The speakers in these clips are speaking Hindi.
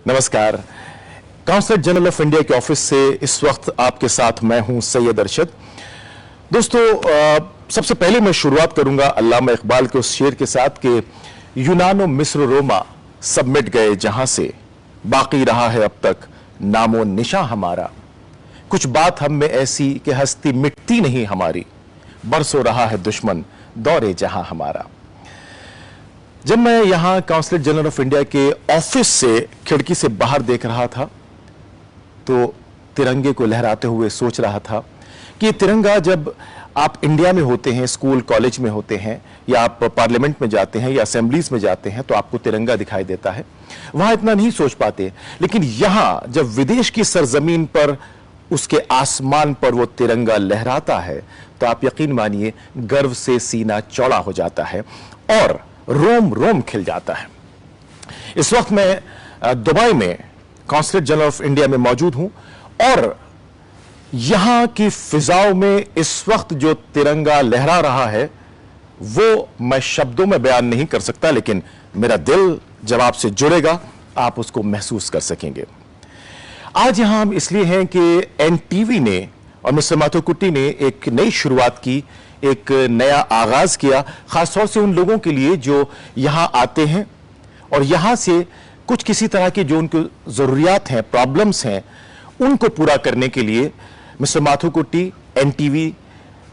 नमस्कार। काउंसलेट जनरल ऑफ इंडिया के ऑफिस से इस वक्त आपके साथ मैं हूं सैयद अरशद। दोस्तों, सबसे पहले मैं शुरुआत करूंगा अल्लामा इकबाल के उस शेर के साथ कि यूनानो मिस्र रोमा सब मिट गए जहां से, बाकी रहा है अब तक नामो निशा हमारा। कुछ बात हम में ऐसी कि हस्ती मिटती नहीं हमारी, बरसों रहा है दुश्मन दौरे जहां हमारा। जब मैं यहां काउंसलेट जनरल ऑफ इंडिया के ऑफिस से खिड़की से बाहर देख रहा था तो तिरंगे को लहराते हुए सोच रहा था कि ये तिरंगा जब आप इंडिया में होते हैं, स्कूल कॉलेज में होते हैं, या आप पार्लियामेंट में जाते हैं या असेंबलीज में जाते हैं तो आपको तिरंगा दिखाई देता है, वहां इतना नहीं सोच पाते। लेकिन यहां जब विदेश की सरजमीन पर उसके आसमान पर वो तिरंगा लहराता है तो आप यकीन मानिए गर्व से सीना चौड़ा हो जाता है और रोम रोम खिल जाता है। इस वक्त मैं दुबई में काउंसलेट जनरल ऑफ इंडिया में मौजूद हूं और यहां की फिजाओं में इस वक्त जो तिरंगा लहरा रहा है वो मैं शब्दों में बयान नहीं कर सकता, लेकिन मेरा दिल जब आपसे जुड़ेगा आप उसको महसूस कर सकेंगे। आज यहां हम इसलिए हैं कि एनटीवी ने और मिस्टर माथुकुट्टी ने एक नई शुरुआत की, एक नया आगाज किया, खासतौर से उन लोगों के लिए जो यहां आते हैं और यहां से कुछ किसी तरह की जो उनको जरूरियात हैं, प्रॉब्लम्स हैं, उनको पूरा करने के लिए मिस्टर माथुकुट्टी, एनटीवी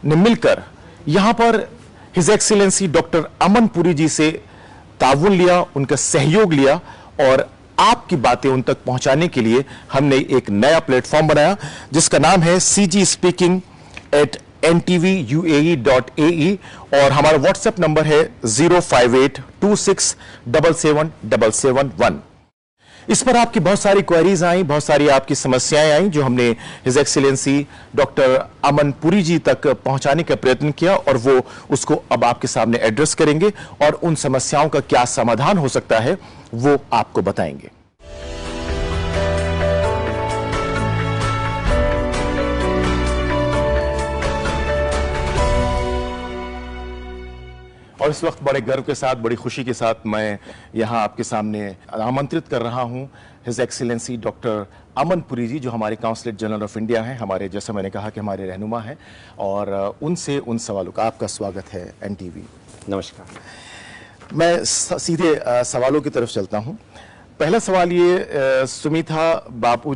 ने मिलकर यहां पर हिज एक्सीलेंसी डॉक्टर अमन पुरी जी से ताउन लिया, उनका सहयोग लिया और आपकी बातें उन तक पहुंचाने के लिए हमने एक नया प्लेटफॉर्म बनाया जिसका नाम है cgSpeaking@ntvuae.ae और हमारा व्हाट्सएप नंबर है 05826777711। इस पर आपकी बहुत सारी क्वेरीज आई, बहुत सारी आपकी समस्याएं आई जो हमने हिज एक्सीलेंसी डॉक्टर अमन पुरी जी तक पहुंचाने का प्रयत्न किया और वो उसको अब आपके सामने एड्रेस करेंगे और उन समस्याओं का क्या समाधान हो सकता है वो आपको बताएंगे। और इस वक्त बड़े गर्व के साथ, बड़ी खुशी के साथ मैं यहां आपके सामने आमंत्रित कर रहा हूं हिज एक्सीलेंसी डॉक्टर अमन पुरी जी, जो हमारे काउंसलेट जनरल ऑफ इंडिया हैं, हमारे, जैसा मैंने कहा कि हमारे रहनुमा हैं, और उनसे उन सवालों का आपका स्वागत है एनटीवी। नमस्कार। मैं सीधे सवालों की तरफ चलता हूं। पहला सवाल ये सुमिता बाबू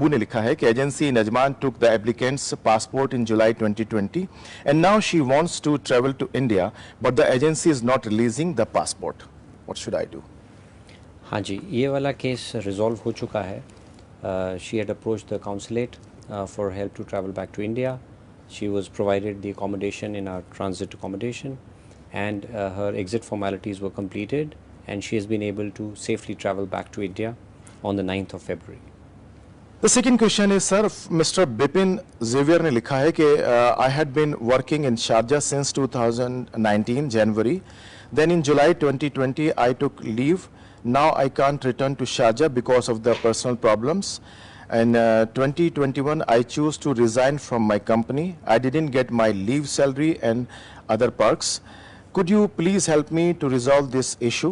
ने लिखा है कि एजेंसी नजमान took the applicant's passport in July 2020 and now she wants to travel to India but the agency is not releasing the passport, what should I do? हाँ जी, ये वाला केस रिजॉल्व हो चुका है। She had approached the consulate for help to travel back to India. She was provided the accommodation in our transit accommodation and her exit formalities were completed and she has been able to safely travel back to India on the 9th of February. The second question is, sir, Mr. Bipin Xavier ने लिखा है कि I had been working in Sharjah since 2019 January. Then in July 2020 I took leave. Now I can't return to Sharjah because of the personal problems. In 2021 I choose to resign from my company. I didn't get my leave salary and other perks. Could you please help me to resolve this issue?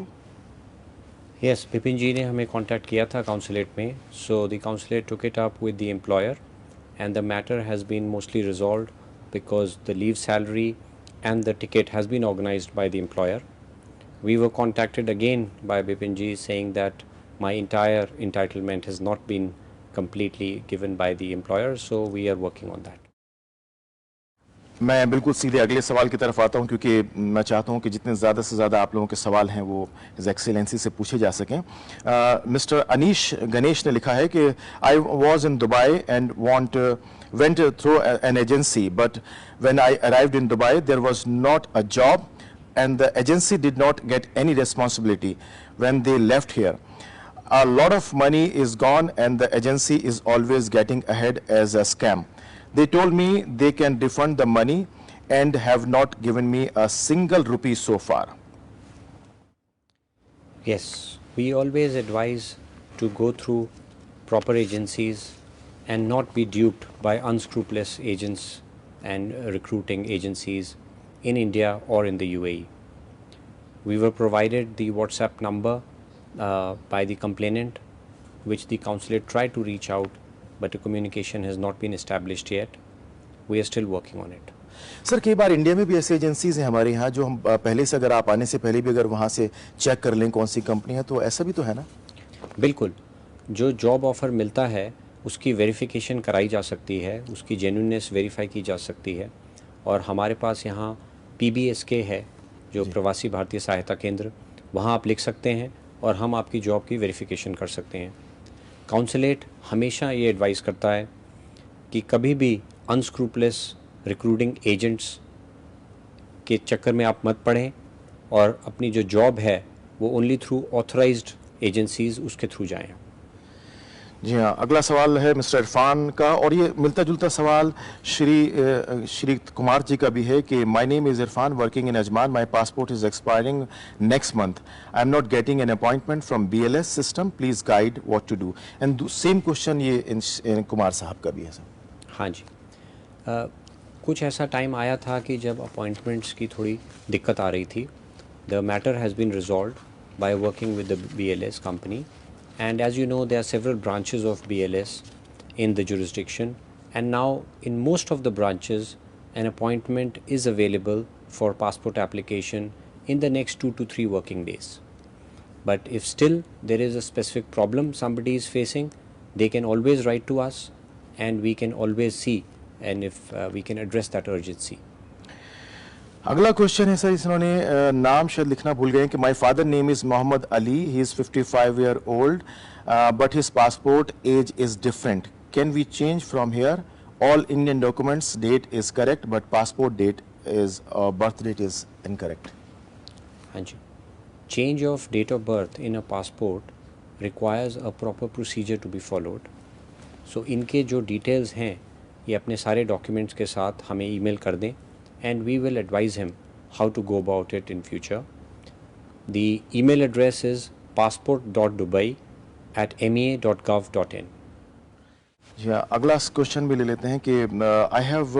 Yes, Bipin ji ने हमें contact किया था consulate में, so the consulate took it up with the employer and the matter has been mostly resolved because the leave salary and the ticket has been organized by the employer. We were contacted again by Bipin ji saying that my entire entitlement has not been completely given by the employer, so we are working on that. मैं बिल्कुल सीधे अगले सवाल की तरफ आता हूं क्योंकि मैं चाहता हूं कि जितने ज़्यादा से ज़्यादा आप लोगों के सवाल हैं वो हिज एक्सीलेंसी से पूछे जा सकें। मिस्टर अनीश गणेश ने लिखा है कि I was in Dubai and went through an agency, but when I arrived in Dubai there was not a job and the agency did not get any responsibility when they left here. A lot of money is gone and the agency is always getting ahead as a scam. They told me they can refund the money and have not given me a single rupee so far. Yes, we always advise to go through proper agencies and not be duped by unscrupulous agents and recruiting agencies in India or in the UAE. We were provided the WhatsApp number by the complainant which the consulate tried to reach out, but a communication has not been established yet. We are still working on it. Sir कई बार इंडिया में भी ऐसी एजेंसीज हैं हमारे यहाँ जो हम पहले से, अगर आप आने से पहले भी अगर वहाँ से चेक कर लें कौन सी कंपनी है, तो ऐसा भी तो है ना? बिल्कुल, जो जॉब ऑफ़र मिलता है उसकी वेरिफिकेशन कराई जा सकती है, उसकी जेन्युइननेस वेरीफाई की जा सकती है, और हमारे पास यहाँ PBSK है जो प्रवासी भारतीय सहायता केंद्र, वहाँ आप लिख सकते हैं और हम आपकी जॉब की वेरिफिकेशन कर सकते हैं। काउंसलेट हमेशा ये एडवाइस करता है कि कभी भी अनस्क्रूपलेस रिक्रूटिंग एजेंट्स के चक्कर में आप मत पड़ें, और अपनी जो जॉब है वो ओनली थ्रू ऑथराइज्ड एजेंसीज़ उसके थ्रू जाएं। जी हाँ, अगला सवाल है मिस्टर इरफान का, और ये मिलता जुलता सवाल श्री कुमार जी का भी है कि my name is Irfan working in Ajman, my passport is expiring next month, I am not getting an appointment from BLS system, please guide what to do. And same question ये इन कुमार साहब का भी है सर। हाँ जी, कुछ ऐसा टाइम आया था कि जब अपॉइंटमेंट्स की थोड़ी दिक्कत आ रही थी। The matter has been resolved by working with the BLS company, and as you know there are several branches of BLS in the jurisdiction, and now in most of the branches an appointment is available for passport application in the next 2 to 3 working days. But if still there is a specific problem somebody is facing, they can always write to us and we can always see and if we can address that urgency. अगला क्वेश्चन है सर, इन्होंने नाम शायद लिखना भूल गए कि my father name is Mohammad Ali, he is 55 year old but his passport age is different, can we change from here, all Indian documents date is correct but passport date is birth date is incorrect. हाँ जी, change of date of birth in a passport requires a proper procedure to be followed. So इनके जो डिटेल्स हैं ये अपने सारे डॉक्यूमेंट्स के साथ हमें ईमेल कर दें and we will advise him how to go about it in future. The email address is passport.dubai@mea.gov.in. जी हाँ, अगला क्वेश्चन भी ले लेते हैं कि I have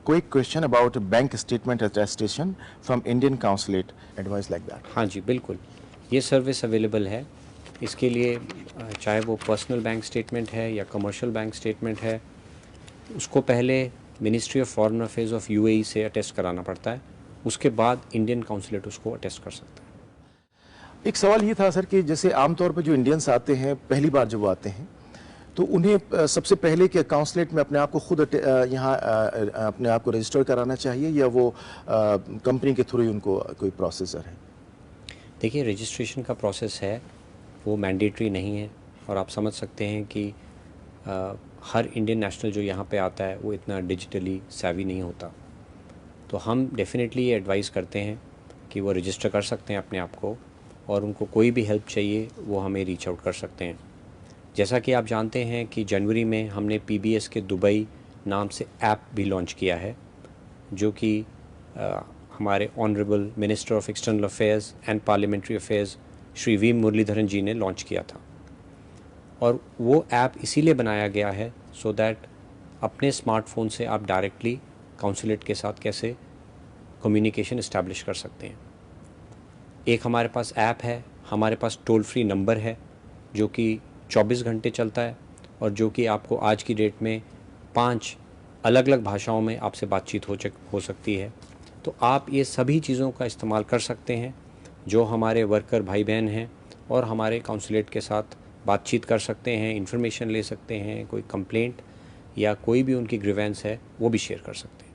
quick question about bank statement attestation from Indian consulate, advice like that. हाँ जी, बिल्कुल, ये सर्विस अवेलेबल है। इसके लिए चाहे वो पर्सनल बैंक स्टेटमेंट है या कमर्शियल बैंक स्टेटमेंट है, उसको पहले ministry of foreign affairs of UAE से अटेस्ट कराना पड़ता है, उसके बाद इंडियन काउंसलेट उसको अटेस्ट कर सकता है। एक सवाल ये था सर कि जैसे आमतौर पर जो इंडियंस आते हैं पहली बार जब वो आते हैं तो उन्हें सबसे पहले क्या काउंसलेट में अपने आप को खुद यहाँ अपने आप को रजिस्टर कराना चाहिए या वो कंपनी के थ्रू ही उनको कोई प्रोसेसर है? देखिए, रजिस्ट्रेशन का प्रोसेस है वो मैंडेटरी नहीं है, और आप समझ सकते हैं कि हर इंडियन नेशनल जो यहाँ पे आता है वो इतना डिजिटली savvy नहीं होता। तो हम डेफिनेटली ये एडवाइस करते हैं कि वो रजिस्टर कर सकते हैं अपने आप को, और उनको कोई भी हेल्प चाहिए वो हमें रीच आउट कर सकते हैं। जैसा कि आप जानते हैं कि जनवरी में हमने PBSK दुबई नाम से ऐप भी लॉन्च किया है, जो कि हमारे honourable minister of external affairs and parliamentary affairs Shri V Muraleedharan ji ने लॉन्च किया था। और वो ऐप इसीलिए बनाया गया है सो दैट अपने स्मार्टफोन से आप डायरेक्टली काउंसलेट के साथ कैसे कम्युनिकेशन इस्टेब्लिश कर सकते हैं। एक हमारे पास ऐप है, हमारे पास टोल फ्री नंबर है जो कि 24 घंटे चलता है, और जो कि आपको आज की डेट में 5 अलग अलग भाषाओं में आपसे बातचीत हो सकती है। तो आप ये सभी चीज़ों का इस्तेमाल कर सकते हैं, जो हमारे वर्कर भाई बहन हैं, और हमारे काउंसलेट के साथ बातचीत कर सकते हैं, इन्फॉर्मेशन ले सकते हैं, कोई कंप्लेंट या कोई भी उनकी ग्रीवेंस है वो भी शेयर कर सकते हैं।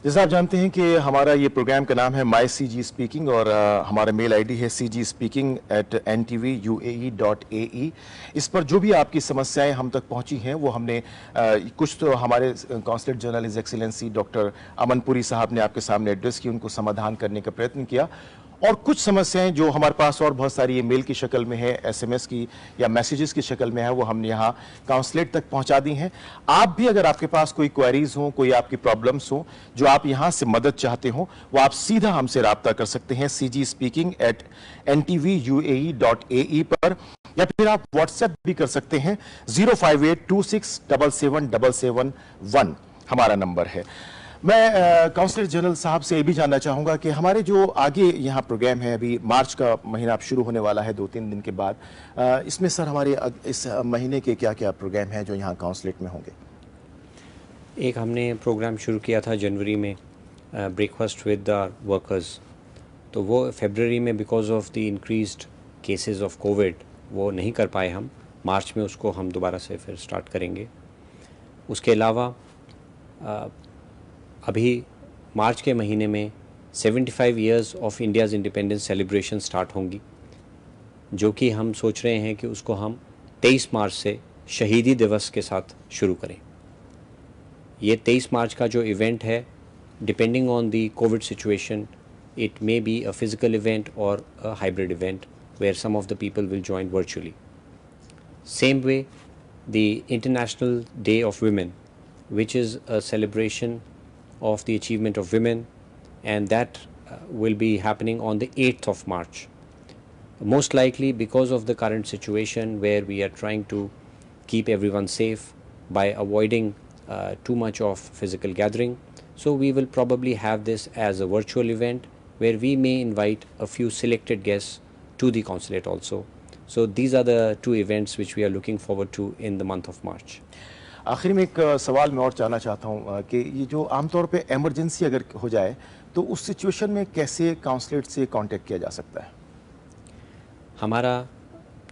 जैसा आप जानते हैं कि हमारा ये प्रोग्राम का नाम है माई CG स्पीकिंग, और हमारा मेल ID है cgspeaking@ntvuae.ae। इस पर जो भी आपकी समस्याएं हम तक पहुंची हैं वो हमने कुछ तो हमारे consulate general his excellency doctor Amanpuri साहब ने आपके सामने एड्रेस की, उनको समाधान करने का प्रयत्न किया, और कुछ समस्याएं जो हमारे पास और बहुत सारी मेल की शक्ल में है, SMS की या मैसेजेस की शक्ल में है, वो हमने यहाँ काउंसलेट तक पहुंचा दी हैं। आप भी अगर आपके पास कोई क्वेरीज हो, कोई आपकी प्रॉब्लम्स हो जो आप यहाँ से मदद चाहते हो, वो आप सीधा हमसे रब्ता कर सकते हैं cgspeaking@ntvuae.ae पर, या फिर आप व्हाट्सएप भी कर सकते हैं 05826777771 हमारा नंबर है। मैं काउंसलर जनरल साहब से ये भी जानना चाहूँगा कि हमारे जो आगे यहाँ प्रोग्राम है, अभी मार्च का महीना अब शुरू होने वाला है 2-3 दिन के बाद, इसमें सर हमारे इस महीने के क्या क्या प्रोग्राम हैं जो यहाँ काउंसलेट में होंगे? एक हमने प्रोग्राम शुरू किया था जनवरी में, ब्रेकफास्ट विद द वर्कर्स, तो वो फरवरी में because of the increased cases of Covid वो नहीं कर पाए हम। मार्च में उसको हम दोबारा से फिर स्टार्ट करेंगे। उसके अलावा अभी मार्च के महीने में 75 years of India's independence celebration start होंगी, जो कि हम सोच रहे हैं कि उसको हम 23 मार्च से शहीदी दिवस के साथ शुरू करें। ये 23 मार्च का जो इवेंट है, depending on the Covid situation, it may be a physical event or a hybrid event where some of the people will join virtually. Same way, the International Day of Women, which is a celebration of the achievement of women, and that will be happening on the 8th of March. Most likely because of the current situation where we are trying to keep everyone safe by avoiding too much of physical gathering. So we will probably have this as a virtual event where we may invite a few selected guests to the consulate also. So these are the two events which we are looking forward to in the month of March. आखिर में एक सवाल मैं और जानना चाहता हूँ कि ये जो आमतौर पे इमरजेंसी अगर हो जाए तो उस सिचुएशन में कैसे काउंसलेट से कांटेक्ट किया जा सकता है? हमारा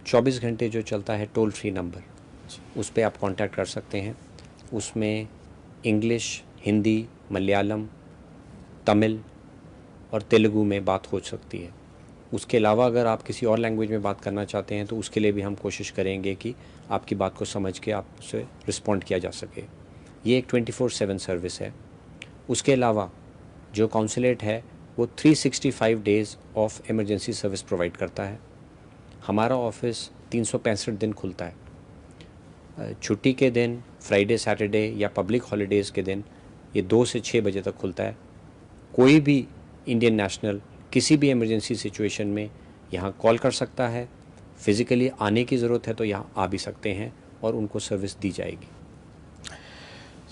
24 घंटे जो चलता है टोल फ्री नंबर, उस पर आप कांटेक्ट कर सकते हैं। उसमें इंग्लिश, हिंदी, मलयालम, तमिल और तेलुगु में बात हो सकती है। उसके अलावा अगर आप किसी और लैंग्वेज में बात करना चाहते हैं तो उसके लिए भी हम कोशिश करेंगे कि आपकी बात को समझ के आपसे रिस्पॉन्ड किया जा सके। ये एक 24/7 सर्विस है। उसके अलावा जो काउंसलेट है वो 365 days of emergency service provide करता है। हमारा ऑफिस 365 दिन खुलता है। छुट्टी के दिन, फ्राइडे, सैटरडे या पब्लिक हॉलीडेज़ के दिन ये 2 से 6 बजे तक खुलता है। कोई भी इंडियन नेशनल किसी भी इमरजेंसी सिचुएशन में यहाँ कॉल कर सकता है। फिज़िकली आने की ज़रूरत है तो यहाँ आ भी सकते हैं और उनको सर्विस दी जाएगी।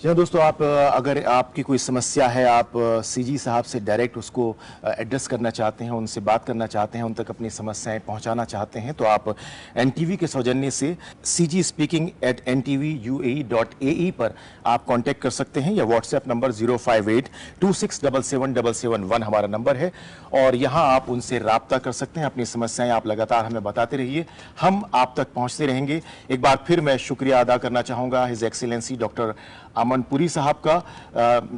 जी दोस्तों, आप अगर आपकी कोई समस्या है, आप सीजी साहब से डायरेक्ट उसको एड्रेस करना चाहते हैं, उनसे बात करना चाहते हैं, उन तक अपनी समस्याएं पहुंचाना चाहते हैं, तो आप एनटीवी के सौजन्य से cgspeaking@ntvUAE.ae पर आप कांटेक्ट कर सकते हैं, या व्हाट्सएप नंबर 05826777771 हमारा नंबर है, और यहां आप उनसे राब्ता कर सकते हैं। अपनी समस्याएं आप लगातार हमें बताते रहिए, हम आप तक पहुंचते रहेंगे। एक बार फिर मैं शुक्रिया अदा करना चाहूंगा हिज एक्सीलेंसी डॉक्टर अमन पुरी साहब का,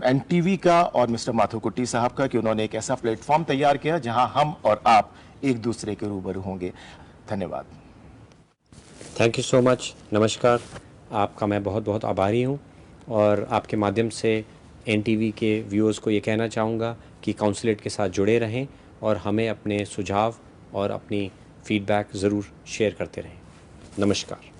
एनटीवी का और मिस्टर माथुकुट्टी साहब का, कि उन्होंने एक ऐसा प्लेटफॉर्म तैयार किया जहां हम और आप एक दूसरे के रूबरू होंगे। धन्यवाद। Thank you so much. नमस्कार। आपका मैं बहुत बहुत आभारी हूं, और आपके माध्यम से एनटीवी के व्यूअर्स को ये कहना चाहूँगा कि काउंसलेट के साथ जुड़े रहें और हमें अपने सुझाव और अपनी फीडबैक ज़रूर शेयर करते रहें। नमस्कार।